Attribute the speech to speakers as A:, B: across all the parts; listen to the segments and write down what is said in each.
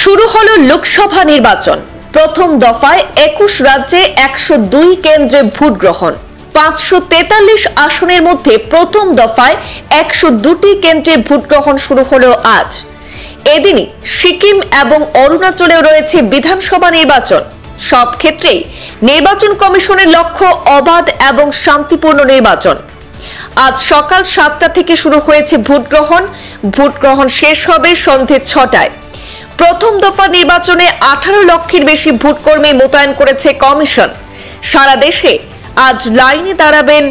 A: শুরু হলো লোকসভা নির্বাচন। প্রথম দফায় 21 রাজ্যে 102 কেন্দ্রে ভোট গ্রহণ। 543 আসনের মধ্যে প্রথম দফায় 102টি কেন্দ্রে ভোট গ্রহণ শুরু হলো আজ। এদিনই সিকিম এবং অরুণাচলেও রয়েছে বিধানসভা নির্বাচন। সব ক্ষেত্রেই নির্বাচন কমিশনের লক্ষ্য অবাধ এবং শান্তিপূর্ণ নির্বাচন। আজ সকাল 7টা থেকে শুরু হয়েছে ভোট গ্রহণ। ভোট গ্রহণ শেষ হবে সন্ধ্যে 6টায়। প্রথম দফা নির্বাচনে 18 লক্ষের বেশি ভোটকর্মী মোতায়েন করেছে কমিশন। সারা দেশে আজ লাইনে দাঁড়াবেন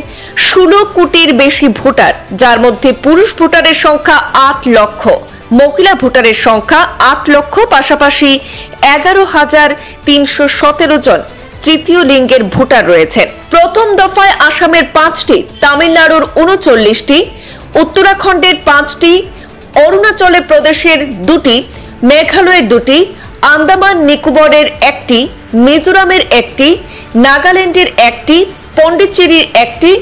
A: 16 কোটির বেশি ভোটার, যার মধ্যে পুরুষ ভোটারের সংখ্যা 8 লক্ষ, মহিলা ভোটারের সংখ্যা 8 লক্ষ, পাশাপাশি 11,317 জন তৃতীয় লিঙ্গের ভোটার রয়েছেন। প্রথম দফায় আসামের 5টি, তামিলনাড়ুর 39টি, উত্তরাখণ্ডের 5টি, অরুণাচল প্রদেশের 2টি, মেঘালয়ের 2টি, আন্দামান নিকোবরের 1টি, মিজোরামের 1টি, নাগাল্যান্ডের 1টি, পন্ডিচেরির 1টি,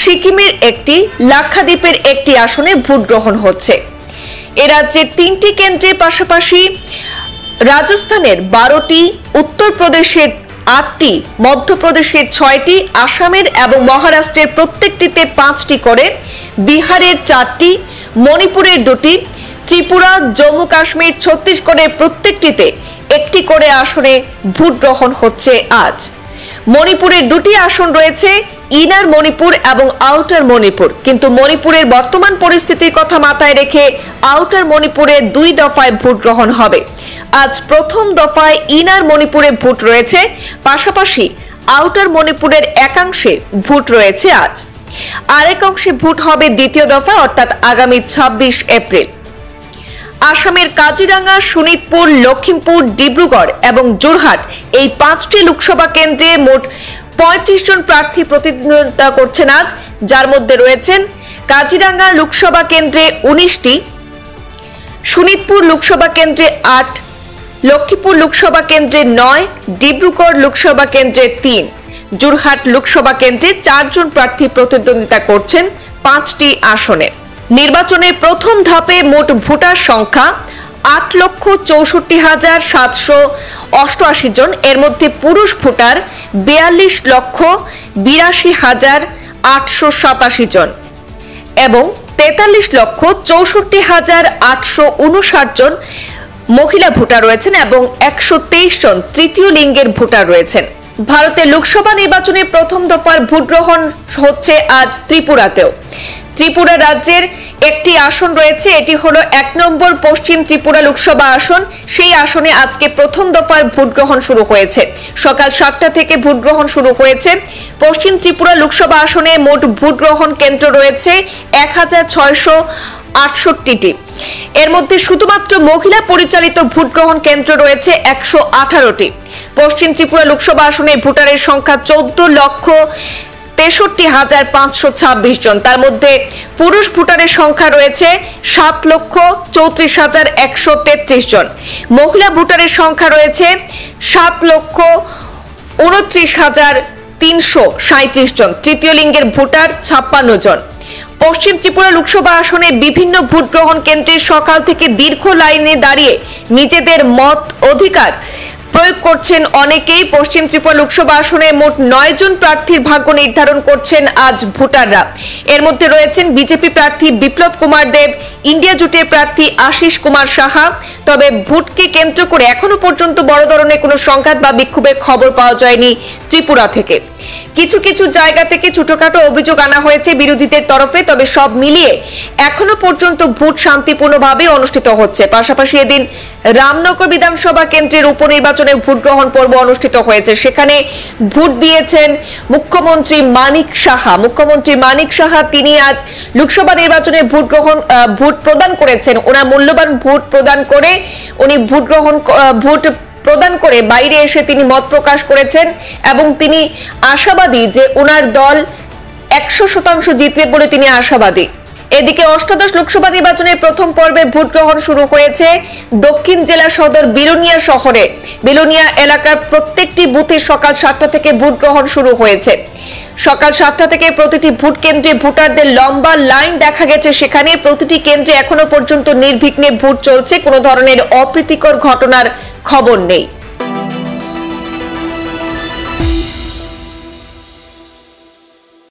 A: সিকিমের 1টি, লাক্ষাদ্বীপের 1টি আসনে ভোট গ্রহণ হচ্ছে। এ রাজ্যের 3টি কেন্দ্রের পাশাপাশি রাজস্থানের 12টি, উত্তরপ্রদেশের 8টি, মধ্যপ্রদেশের 6টি, আসামের এবং মহারাষ্ট্রের প্রত্যেকটিতে 5টি করে, বিহারের 4টি, মণিপুরের 2টি, ত্রিপুরা, জম্মু কাশ্মীর, ছত্তিশগড়ের প্রত্যেকটিতে 1টি করে আসনে ভোট গ্রহণ হচ্ছে আজ। মণিপুরের 2টি আসন রয়েছে, ইনার মণিপুর এবং আউটার মণিপুর, কিন্তু মণিপুরের বর্তমান পরিস্থিতির কথা মাথায় রেখে আউটার মণিপুরে 2 দফায় ভোট গ্রহণ হবে। আজ প্রথম দফায় ইনার মণিপুরে ভোট রয়েছে, পাশাপাশি আউটার মণিপুরের একাংশে ভোট রয়েছে আজ। আরেক অংশে ভোট হবে দ্বিতীয় দফা, অর্থাৎ আগামী 26 এপ্রিল। আসামের কাজিরাঙ্গা, শোনিতপুর, লখিমপুর, ডিব্রুগড় এবং যোরহাট এই 5টি লোকসভা কেন্দ্রে মোট 35 জন প্রার্থী প্রতিদ্বন্দ্বিতা করছেন আজ, যার মধ্যে রয়েছেন কাজিরাঙ্গা লোকসভা কেন্দ্রে 19টি, শোনিতপুর লোকসভা কেন্দ্রে 8, লখিমপুর লোকসভা কেন্দ্রে 9, ডিব্রুগড় লোকসভা কেন্দ্রে 3, যোরহাট লোকসভা কেন্দ্রে 4 জন প্রার্থী প্রতিদ্বন্দ্বিতা করছেন 5টি আসনে। নির্বাচনের প্রথম ধাপে মোট ভোটার সংখ্যা 8,64,788 জন। এর মধ্যে পুরুষ ভোটার 42,82,887 জন এবং 43,64,859 জন মহিলা ভোটার রয়েছেন এবং 123 জন তৃতীয় লিঙ্গের ভোটার রয়েছেন। ভারতের লোকসভা নির্বাচনের প্রথম দফার ভোট গ্রহণ হচ্ছে আজ ত্রিপুরাতেও। ত্রিপুরা রাজ্যের একটি আসন রয়েছে, এটি হলো 1 নম্বর পশ্চিম ত্রিপুরা লোকসভা আসন। সেই আসনে আজকে প্রথম দফার ভোট গ্রহণ শুরু হয়েছে। সকাল 7টা থেকে ভোট গ্রহণ শুরু হয়েছে। পশ্চিম ত্রিপুরা লোকসভা আসনে মোট ভোট গ্রহণ কেন্দ্র রয়েছে 1668টি। এর মধ্যে শুধুমাত্র মহিলা পরিচালিত ভোট গ্রহণ কেন্দ্র রয়েছে 118টি। পশ্চিম ত্রিপুরা লোকসভা আসনে ভোটারের সংখ্যা 14,63,526 জন। তার মধ্যে পুরুষ ভোটারের সংখ্যা রয়েছে 7,34,133 জন। মহিলা ভোটারের সংখ্যা রয়েছে 7,29,337 জন। তৃতীয় লিঙ্গের ভোটার 56 জন। পশ্চিম ত্রিপুরা লোকসভা আসনে বিভিন্ন ভোট গ্রহণ কেন্দ্রে সকাল থেকে দীর্ঘ লাইনে দাঁড়িয়ে নিজেদের মত অধিকার প্রয়োগ করছেন অনেকেই। পশ্চিম ত্রিপুরা লোকসভা আসনে মোট 9 জন প্রার্থীর ভাগ্য নির্ধারণ করছেন আজ ভোটাররা। এর মধ্যে রয়েছেন বিজেপি প্রার্থী বিপ্লব কুমার দেব, ইন্ডিয়া জোটের প্রার্থী আশিস কুমার সাহা। তবে ভোটকে কেন্দ্র করে এখনো পর্যন্ত বড় ধরনের কোনো সংঘাত বা বিক্ষোভের খবর পাওয়া যায়নি ত্রিপুরা থেকে। কিছু কিছু জায়গা থেকে ছোটখাটো অভিযোগ আনা হয়েছে বিরোধীদের তরফে, তবে সব মিলিয়ে এখনো পর্যন্ত ভোট শান্তিপূর্ণভাবে অনুষ্ঠিত হচ্ছে। পাশাপাশি এদিন রামনগর বিধানসভা কেন্দ্রের উপনির্বাচনে ভোট গ্রহণ পর্ব অনুষ্ঠিত হয়েছে। সেখানে ভোট দিয়েছেন মুখ্যমন্ত্রী মানিক সাহা। মুখ্যমন্ত্রী মানিক সাহা তিনি আজ লোকসভা নির্বাচনে ভোট প্রদান করেছেন। ওনার মূল্যবান ভোট প্রদান করে উনি ভোট প্রদান করে বাইরে এসে তিনি মত প্রকাশ করেছেন এবং তিনি আশাবাদী যে ওনার দল 100% জিতবে বলে তিনি আশাবাদী। এদিকে অষ্টাদশ লোকসভা নির্বাচনের প্রথম পর্বে ভোট গ্রহণ শুরু হয়েছে দক্ষিণ জেলা সদর বিলোনিয়া শহরে। বিলোনিয়া এলাকার প্রত্যেকটি বুথে সকাল 7টা থেকে ভোট গ্রহণ শুরু হয়েছে। সকাল 7টা থেকে প্রতিটি ভোট কেন্দ্রে ভোটারদের লম্বা লাইন দেখা গেছে। সেখানে প্রতিটি কেন্দ্রে এখনো পর্যন্ত নির্বিঘ্নে ভোট চলছে, কোনো ধরনের অপ্রীতিকর ঘটনার খবর নেই।